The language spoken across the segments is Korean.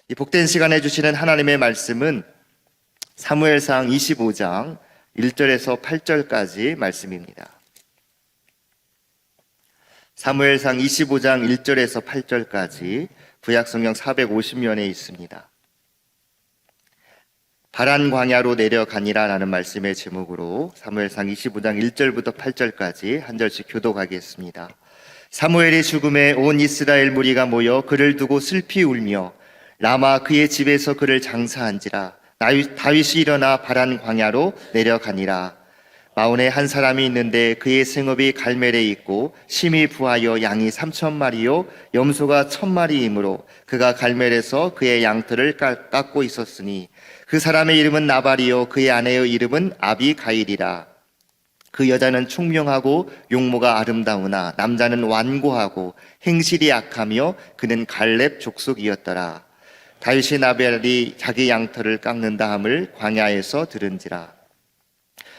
이 복된 시간에 주시는 하나님의 말씀은 사무엘상 25장 1절에서 8절까지 말씀입니다. 사무엘상 25장 1절에서 8절까지 구약성경 450면에 있습니다. 바란 광야로 내려가니라 라는 말씀의 제목으로 사무엘상 25장 1절부터 8절까지 한 절씩 교독하겠습니다. 사무엘의 죽음에 온 이스라엘 무리가 모여 그를 두고 슬피 울며 라마 그의 집에서 그를 장사한지라. 다윗이 일어나 바란 광야로 내려가니라. 마온에 한 사람이 있는데 그의 생업이 갈멜에 있고 심히 부하여 양이 3,000마리요 염소가 1,000마리이므로 그가 갈멜에서 그의 양털을 깎고 있었으니 그 사람의 이름은 나발이요 그의 아내의 이름은 아비가일이라. 그 여자는 총명하고 용모가 아름다우나 남자는 완고하고 행실이 악하며 그는 갈렙 족속이었더라. 다윗이 나발이 자기 양털을 깎는다 함을 광야에서 들은지라.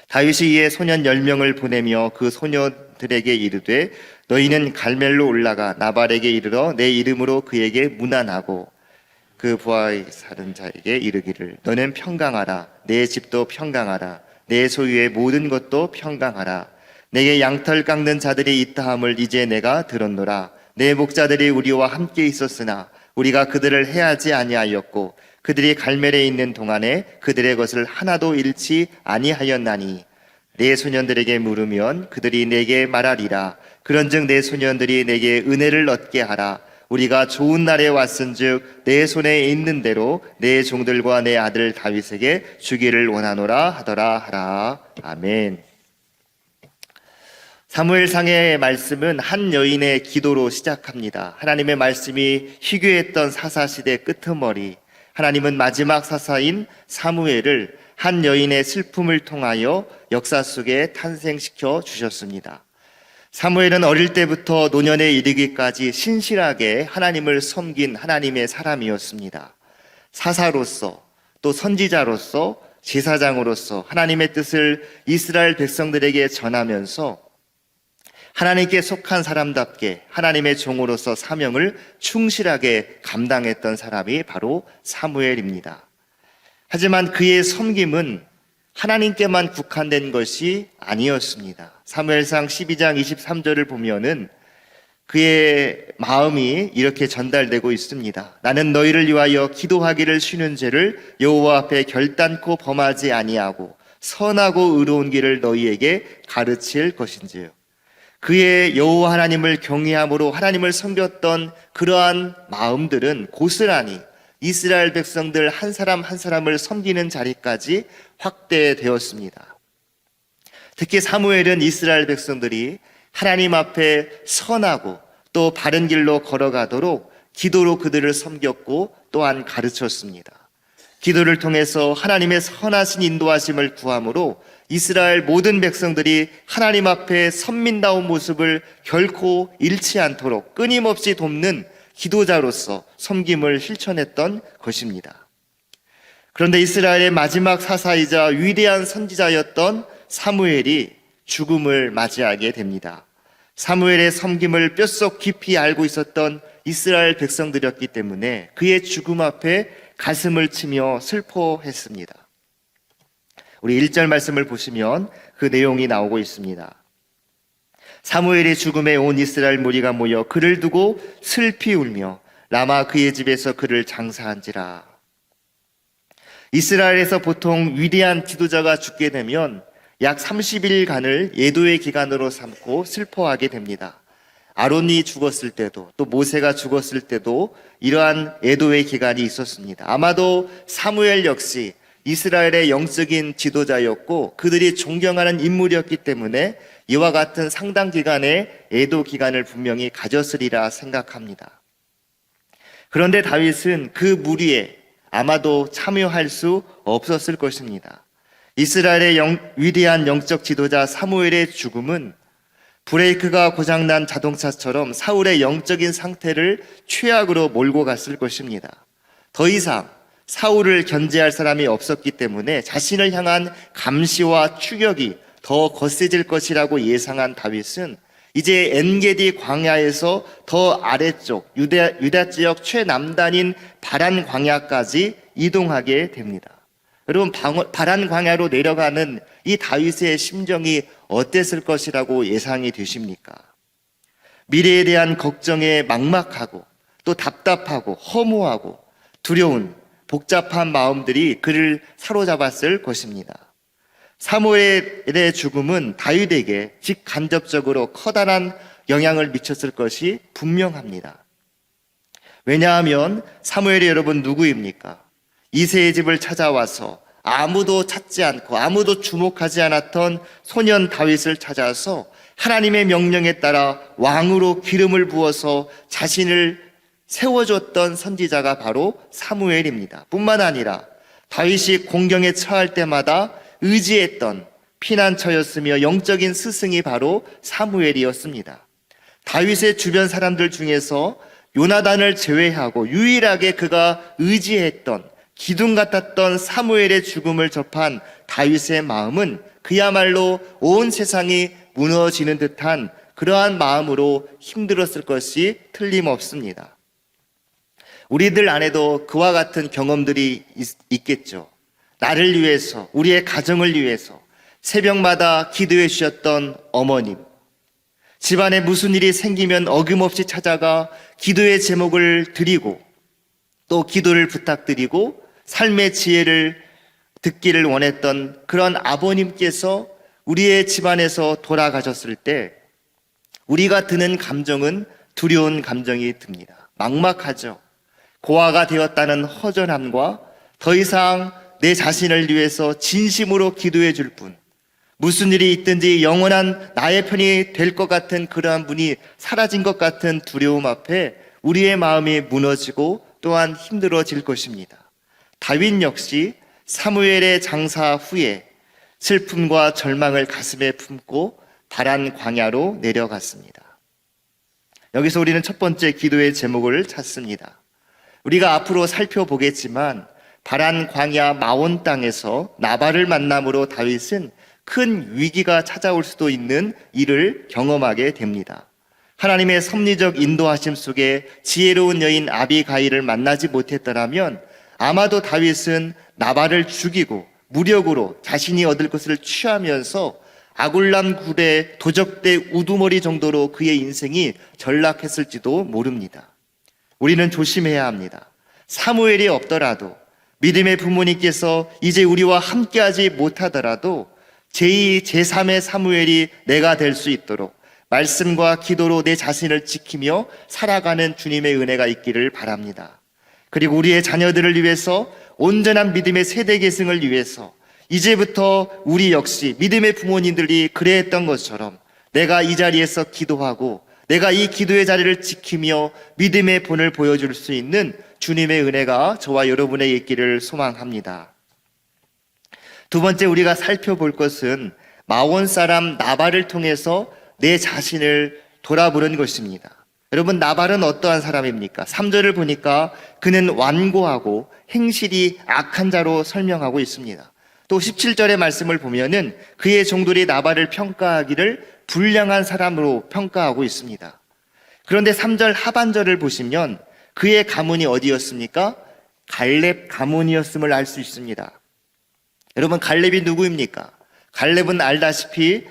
다윗이 이에 소년 10명을 보내며 그 소녀들에게 이르되 너희는 갈멜로 올라가 나발에게 이르러 내 이름으로 그에게 문안하고 그 부하의 사는 자에게 이르기를 너는 평강하라. 내 집도 평강하라. 내 소유의 모든 것도 평강하라. 내게 양털 깎는 자들이 있다 함을 이제 내가 들었노라. 내 목자들이 우리와 함께 있었으나 우리가 그들을 해하지 아니하였고 그들이 갈멜에 있는 동안에 그들의 것을 하나도 잃지 아니하였나니 내 소년들에게 물으면 그들이 내게 말하리라. 그런즉 내 소년들이 내게 은혜를 얻게 하라. 우리가 좋은 날에 왔은즉 내 손에 있는 대로 내 종들과 내 아들 다윗에게 주기를 원하노라 하더라 하라. 아멘. 사무엘상의 말씀은 한 여인의 기도로 시작합니다. 하나님의 말씀이 희귀했던 사사시대 끄트머리, 하나님은 마지막 사사인 사무엘을 한 여인의 슬픔을 통하여 역사 속에 탄생시켜 주셨습니다. 사무엘은 어릴 때부터 노년에 이르기까지 신실하게 하나님을 섬긴 하나님의 사람이었습니다. 사사로서 또 선지자로서 제사장으로서 하나님의 뜻을 이스라엘 백성들에게 전하면서 하나님께 속한 사람답게 하나님의 종으로서 사명을 충실하게 감당했던 사람이 바로 사무엘입니다. 하지만 그의 섬김은 하나님께만 국한된 것이 아니었습니다. 사무엘상 12장 23절을 보면은 그의 마음이 이렇게 전달되고 있습니다. 나는 너희를 위하여 기도하기를 쉬는 죄를 여호와 앞에 결단코 범하지 아니하고 선하고 의로운 길을 너희에게 가르칠 것인지요. 그의 여호와 하나님을 경외함으로 하나님을 섬겼던 그러한 마음들은 고스란히 이스라엘 백성들 한 사람 한 사람을 섬기는 자리까지 확대되었습니다. 특히 사무엘은 이스라엘 백성들이 하나님 앞에 선하고 또 바른 길로 걸어가도록 기도로 그들을 섬겼고 또한 가르쳤습니다. 기도를 통해서 하나님의 선하신 인도하심을 구함으로 이스라엘 모든 백성들이 하나님 앞에 선민다운 모습을 결코 잃지 않도록 끊임없이 돕는 기도자로서 섬김을 실천했던 것입니다. 그런데 이스라엘의 마지막 사사이자 위대한 선지자였던 사무엘이 죽음을 맞이하게 됩니다. 사무엘의 섬김을 뼛속 깊이 알고 있었던 이스라엘 백성들이었기 때문에 그의 죽음 앞에 가슴을 치며 슬퍼했습니다. 우리 1절 말씀을 보시면 그 내용이 나오고 있습니다. 사무엘의 죽음에 온 이스라엘 무리가 모여 그를 두고 슬피 울며 라마 그의 집에서 그를 장사한지라. 이스라엘에서 보통 위대한 지도자가 죽게 되면 약 30일간을 예도의 기간으로 삼고 슬퍼하게 됩니다. 아론이 죽었을 때도 또 모세가 죽었을 때도 이러한 예도의 기간이 있었습니다. 아마도 사무엘 역시 이스라엘의 영적인 지도자였고 그들이 존경하는 인물이었기 때문에 이와 같은 상당 기간의 예도 기간을 분명히 가졌으리라 생각합니다. 그런데 다윗은 그 무리에 아마도 참여할 수 없었을 것입니다. 이스라엘의 위대한 영적 지도자 사무엘의 죽음은 브레이크가 고장난 자동차처럼 사울의 영적인 상태를 최악으로 몰고 갔을 것입니다. 더 이상 사울을 견제할 사람이 없었기 때문에 자신을 향한 감시와 추격이 더 거세질 것이라고 예상한 다윗은 이제 엔게디 광야에서 더 아래쪽 유다 지역 최남단인 바란 광야까지 이동하게 됩니다. 여러분, 바란 광야로 내려가는 이 다윗의 심정이 어땠을 것이라고 예상이 되십니까? 미래에 대한 걱정에 막막하고 또 답답하고 허무하고 두려운 복잡한 마음들이 그를 사로잡았을 것입니다. 사무엘의 죽음은 다윗에게 직간접적으로 커다란 영향을 미쳤을 것이 분명합니다. 왜냐하면 사무엘이 여러분 누구입니까? 이새의 집을 찾아와서 아무도 찾지 않고 아무도 주목하지 않았던 소년 다윗을 찾아서 하나님의 명령에 따라 왕으로 기름을 부어서 자신을 세워줬던 선지자가 바로 사무엘입니다. 뿐만 아니라 다윗이 공경에 처할 때마다 의지했던 피난처였으며 영적인 스승이 바로 사무엘이었습니다. 다윗의 주변 사람들 중에서 요나단을 제외하고 유일하게 그가 의지했던 기둥 같았던 사무엘의 죽음을 접한 다윗의 마음은 그야말로 온 세상이 무너지는 듯한 그러한 마음으로 힘들었을 것이 틀림없습니다. 우리들 안에도 그와 같은 경험들이 있겠죠. 나를 위해서, 우리의 가정을 위해서 새벽마다 기도해 주셨던 어머님, 집안에 무슨 일이 생기면 어김없이 찾아가 기도의 제목을 드리고 또 기도를 부탁드리고 삶의 지혜를 듣기를 원했던 그런 아버님께서 우리의 집안에서 돌아가셨을 때 우리가 드는 감정은 두려운 감정이 듭니다. 막막하죠. 고아가 되었다는 허전함과 더 이상 내 자신을 위해서 진심으로 기도해 줄 분, 무슨 일이 있든지 영원한 나의 편이 될 것 같은 그러한 분이 사라진 것 같은 두려움 앞에 우리의 마음이 무너지고 또한 힘들어질 것입니다. 다윗 역시 사무엘의 장사 후에 슬픔과 절망을 가슴에 품고 바란 광야로 내려갔습니다. 여기서 우리는 첫 번째 기도의 제목을 찾습니다. 우리가 앞으로 살펴보겠지만 바란 광야 마온 땅에서 나발을 만남으로 다윗은 큰 위기가 찾아올 수도 있는 일을 경험하게 됩니다. 하나님의 섭리적 인도하심 속에 지혜로운 여인 아비가일을 만나지 못했더라면 아마도 다윗은 나발을 죽이고 무력으로 자신이 얻을 것을 취하면서 아굴람 굴에 도적대 우두머리 정도로 그의 인생이 전락했을지도 모릅니다. 우리는 조심해야 합니다. 사무엘이 없더라도, 믿음의 부모님께서 이제 우리와 함께하지 못하더라도 제2, 제3의 사무엘이 내가 될 수 있도록 말씀과 기도로 내 자신을 지키며 살아가는 주님의 은혜가 있기를 바랍니다. 그리고 우리의 자녀들을 위해서, 온전한 믿음의 세대 계승을 위해서 이제부터 우리 역시 믿음의 부모님들이 그래했던 것처럼 내가 이 자리에서 기도하고 내가 이 기도의 자리를 지키며 믿음의 본을 보여줄 수 있는 주님의 은혜가 저와 여러분의 있기를 소망합니다. 두 번째 우리가 살펴볼 것은 마온 사람 나발을 통해서 내 자신을 돌아보는 것입니다. 여러분, 나발은 어떠한 사람입니까? 3절을 보니까 그는 완고하고 행실이 악한 자로 설명하고 있습니다. 또 17절의 말씀을 보면은 그의 종들이 나발을 평가하기를 불량한 사람으로 평가하고 있습니다. 그런데 3절 하반절을 보시면 그의 가문이 어디였습니까? 갈렙 가문이었음을 알 수 있습니다. 여러분, 갈렙이 누구입니까? 갈렙은 알다시피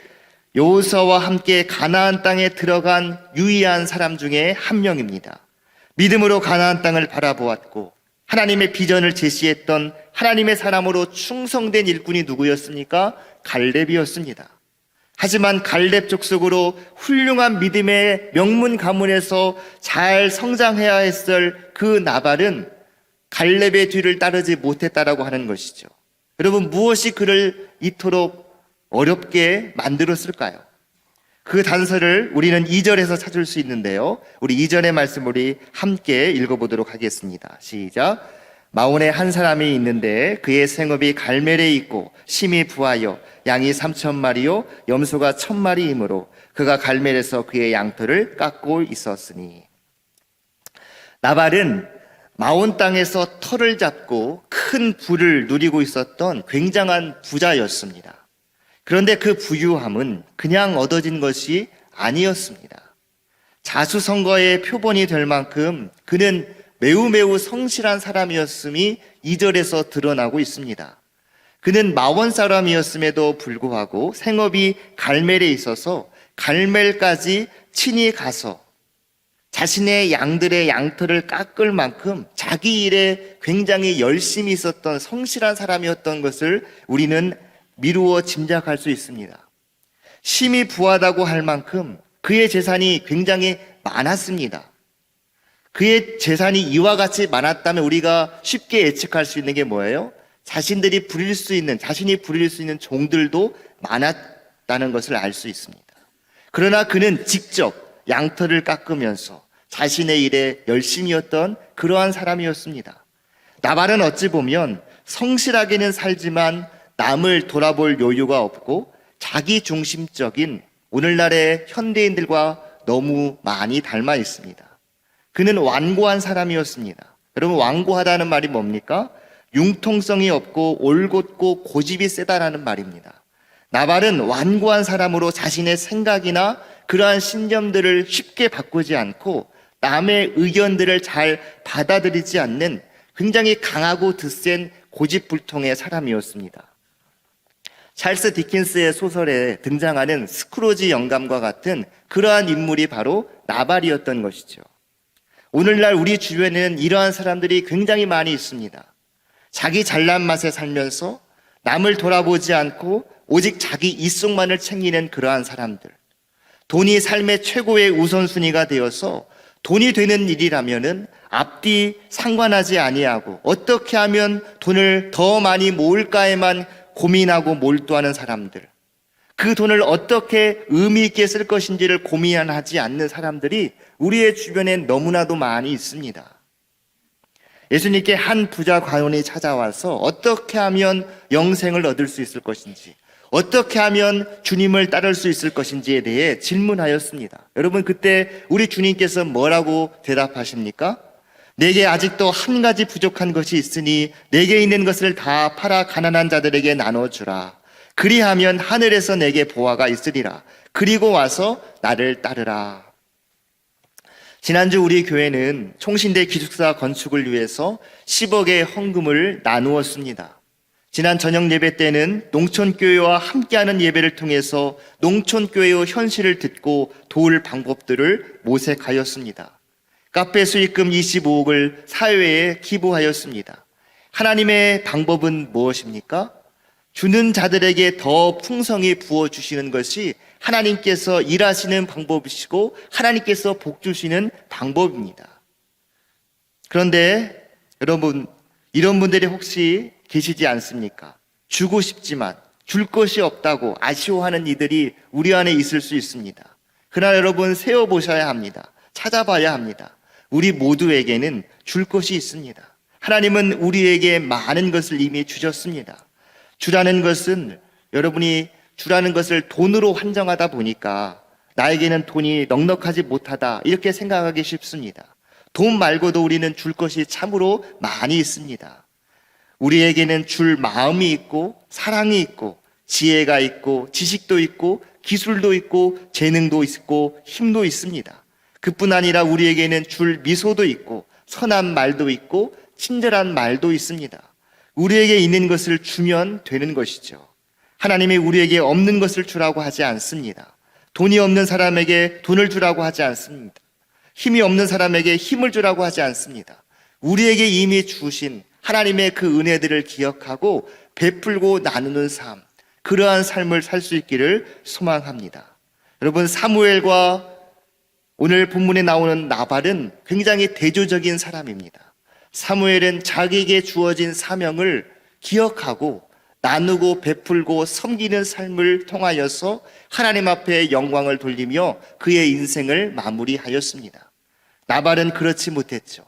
여호수아와 함께 가나안 땅에 들어간 유일한 사람 중에 한 명입니다. 믿음으로 가나안 땅을 바라보았고 하나님의 비전을 제시했던 하나님의 사람으로 충성된 일꾼이 누구였습니까? 갈렙이었습니다. 하지만 갈렙 족속으로 훌륭한 믿음의 명문 가문에서 잘 성장해야 했을 그 나발은 갈렙의 뒤를 따르지 못했다라고 하는 것이죠. 여러분, 무엇이 그를 이토록 어렵게 만들었을까요? 그 단서를 우리는 2절에서 찾을 수 있는데요. 우리 2절의 말씀 우리 함께 읽어보도록 하겠습니다. 시작. 마온에 한 사람이 있는데 그의 생업이 갈멜에 있고 심이 부하여 양이 3,000마리요 염소가 1,000마리이므로 그가 갈멜에서 그의 양털을 깎고 있었으니. 나발은 마온 땅에서 터를 잡고 큰 부를 누리고 있었던 굉장한 부자였습니다. 그런데 그 부유함은 그냥 얻어진 것이 아니었습니다. 자수성가의 표본이 될 만큼 그는 매우 성실한 사람이었음이 2절에서 드러나고 있습니다. 그는 마원 사람이었음에도 불구하고 생업이 갈멜에 있어서 갈멜까지 친히 가서 자신의 양들의 양털을 깎을 만큼 자기 일에 굉장히 열심히 있었던 성실한 사람이었던 것을 우리는 미루어 짐작할 수 있습니다. 심히 부하다고 할 만큼 그의 재산이 굉장히 많았습니다. 그의 재산이 이와 같이 많았다면 우리가 쉽게 예측할 수 있는 게 뭐예요? 자신이 부릴 수 있는 종들도 많았다는 것을 알 수 있습니다. 그러나 그는 직접 양털을 깎으면서 자신의 일에 열심이었던 그러한 사람이었습니다. 나발은 어찌 보면 성실하게는 살지만 남을 돌아볼 여유가 없고 자기 중심적인 오늘날의 현대인들과 너무 많이 닮아 있습니다. 그는 완고한 사람이었습니다. 여러분, 완고하다는 말이 뭡니까? 융통성이 없고 올곧고 고집이 세다라는 말입니다. 나발은 완고한 사람으로 자신의 생각이나 그러한 신념들을 쉽게 바꾸지 않고 남의 의견들을 잘 받아들이지 않는 굉장히 강하고 드센 고집불통의 사람이었습니다. 찰스 디킨스의 소설에 등장하는 스크로지 영감과 같은 그러한 인물이 바로 나발이었던 것이죠. 오늘날 우리 주변에는 이러한 사람들이 굉장히 많이 있습니다. 자기 잘난 맛에 살면서 남을 돌아보지 않고 오직 자기 이속만을 챙기는 그러한 사람들. 돈이 삶의 최고의 우선순위가 되어서 돈이 되는 일이라면은 앞뒤 상관하지 아니하고 어떻게 하면 돈을 더 많이 모을까에만 고민하고 몰두하는 사람들. 그 돈을 어떻게 의미 있게 쓸 것인지를 고민하지 않는 사람들이 우리의 주변에 너무나도 많이 있습니다. 예수님께 한 부자 과연이 찾아와서 어떻게 하면 영생을 얻을 수 있을 것인지, 어떻게 하면 주님을 따를 수 있을 것인지에 대해 질문하였습니다. 여러분, 그때 우리 주님께서 뭐라고 대답하십니까? 내게 아직도 한 가지 부족한 것이 있으니 내게 있는 것을 다 팔아 가난한 자들에게 나눠주라. 그리하면 하늘에서 내게 보화가 있으리라. 그리고 와서 나를 따르라. 지난주 우리 교회는 총신대 기숙사 건축을 위해서 10억의 헌금을 나누었습니다. 지난 저녁 예배 때는 농촌교회와 함께하는 예배를 통해서 농촌교회의 현실을 듣고 도울 방법들을 모색하였습니다. 카페 수익금 25억을 사회에 기부하였습니다. 하나님의 방법은 무엇입니까? 주는 자들에게 더 풍성히 부어주시는 것이 하나님께서 일하시는 방법이시고 하나님께서 복 주시는 방법입니다. 그런데 여러분, 이런 분들이 혹시 계시지 않습니까? 주고 싶지만 줄 것이 없다고 아쉬워하는 이들이 우리 안에 있을 수 있습니다. 그러나 여러분, 세어보셔야 합니다. 찾아봐야 합니다. 우리 모두에게는 줄 것이 있습니다. 하나님은 우리에게 많은 것을 이미 주셨습니다. 주라는 것은 여러분이 주라는 것을 돈으로 환정하다 보니까 나에게는 돈이 넉넉하지 못하다 이렇게 생각하기 쉽습니다. 돈 말고도 우리는 줄 것이 참으로 많이 있습니다. 우리에게는 줄 마음이 있고 사랑이 있고 지혜가 있고 지식도 있고 기술도 있고 재능도 있고 힘도 있습니다. 그뿐 아니라 우리에게는 줄 미소도 있고 선한 말도 있고 친절한 말도 있습니다. 우리에게 있는 것을 주면 되는 것이죠. 하나님이 우리에게 없는 것을 주라고 하지 않습니다. 돈이 없는 사람에게 돈을 주라고 하지 않습니다. 힘이 없는 사람에게 힘을 주라고 하지 않습니다. 우리에게 이미 주신 하나님의 그 은혜들을 기억하고 베풀고 나누는 삶, 그러한 삶을 살 수 있기를 소망합니다. 여러분, 사무엘과 오늘 본문에 나오는 나발은 굉장히 대조적인 사람입니다. 사무엘은 자기에게 주어진 사명을 기억하고 나누고 베풀고 섬기는 삶을 통하여서 하나님 앞에 영광을 돌리며 그의 인생을 마무리하였습니다. 나발은 그렇지 못했죠.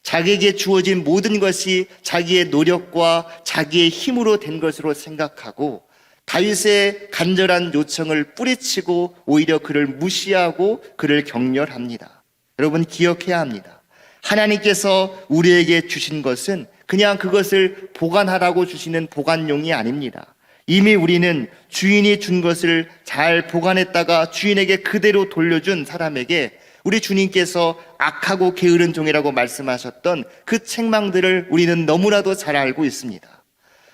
자기에게 주어진 모든 것이 자기의 노력과 자기의 힘으로 된 것으로 생각하고 다윗의 간절한 요청을 뿌리치고 오히려 그를 무시하고 그를 경멸합니다. 여러분, 기억해야 합니다. 하나님께서 우리에게 주신 것은 그냥 그것을 보관하라고 주시는 보관용이 아닙니다. 이미 우리는 주인이 준 것을 잘 보관했다가 주인에게 그대로 돌려준 사람에게 우리 주님께서 악하고 게으른 종이라고 말씀하셨던 그 책망들을 우리는 너무나도 잘 알고 있습니다.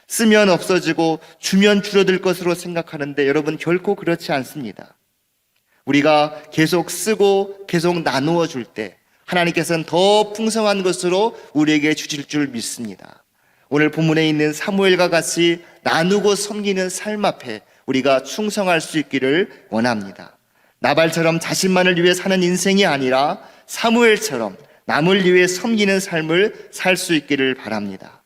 쓰면 없어지고 주면 줄어들 것으로 생각하는데 여러분, 결코 그렇지 않습니다. 우리가 계속 쓰고 계속 나누어 줄 때 하나님께서는 더 풍성한 것으로 우리에게 주실 줄 믿습니다. 오늘 본문에 있는 사무엘과 같이 나누고 섬기는 삶 앞에 우리가 충성할 수 있기를 원합니다. 나발처럼 자신만을 위해 사는 인생이 아니라 사무엘처럼 남을 위해 섬기는 삶을 살 수 있기를 바랍니다.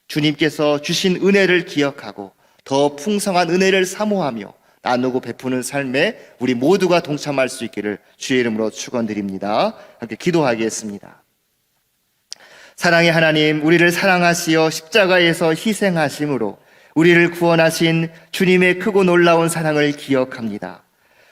주님께서 주신 은혜를 기억하고 더 풍성한 은혜를 사모하며 나누고 베푸는 삶에 우리 모두가 동참할 수 있기를 주의 이름으로 축원드립니다. 함께 기도하겠습니다. 사랑의 하나님, 우리를 사랑하시어 십자가에서 희생하심으로 우리를 구원하신 주님의 크고 놀라운 사랑을 기억합니다.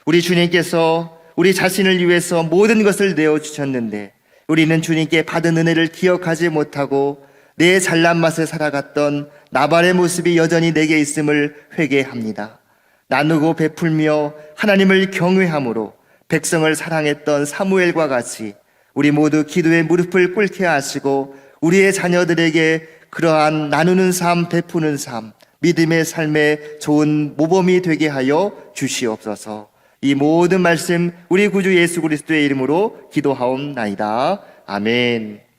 우리 주님께서 우리 자신을 위해서 모든 것을 내어주셨는데 우리는 주님께 받은 은혜를 기억하지 못하고 내 잘난 맛에 살아갔던 나발의 모습이 여전히 내게 있음을 회개합니다. 나누고 베풀며 하나님을 경외함으로 백성을 사랑했던 사무엘과 같이 우리 모두 기도의 무릎을 꿇게 하시고 우리의 자녀들에게 그러한 나누는 삶, 베푸는 삶, 믿음의 삶의 좋은 모범이 되게 하여 주시옵소서. 이 모든 말씀 우리 구주 예수 그리스도의 이름으로 기도하옵나이다. 아멘.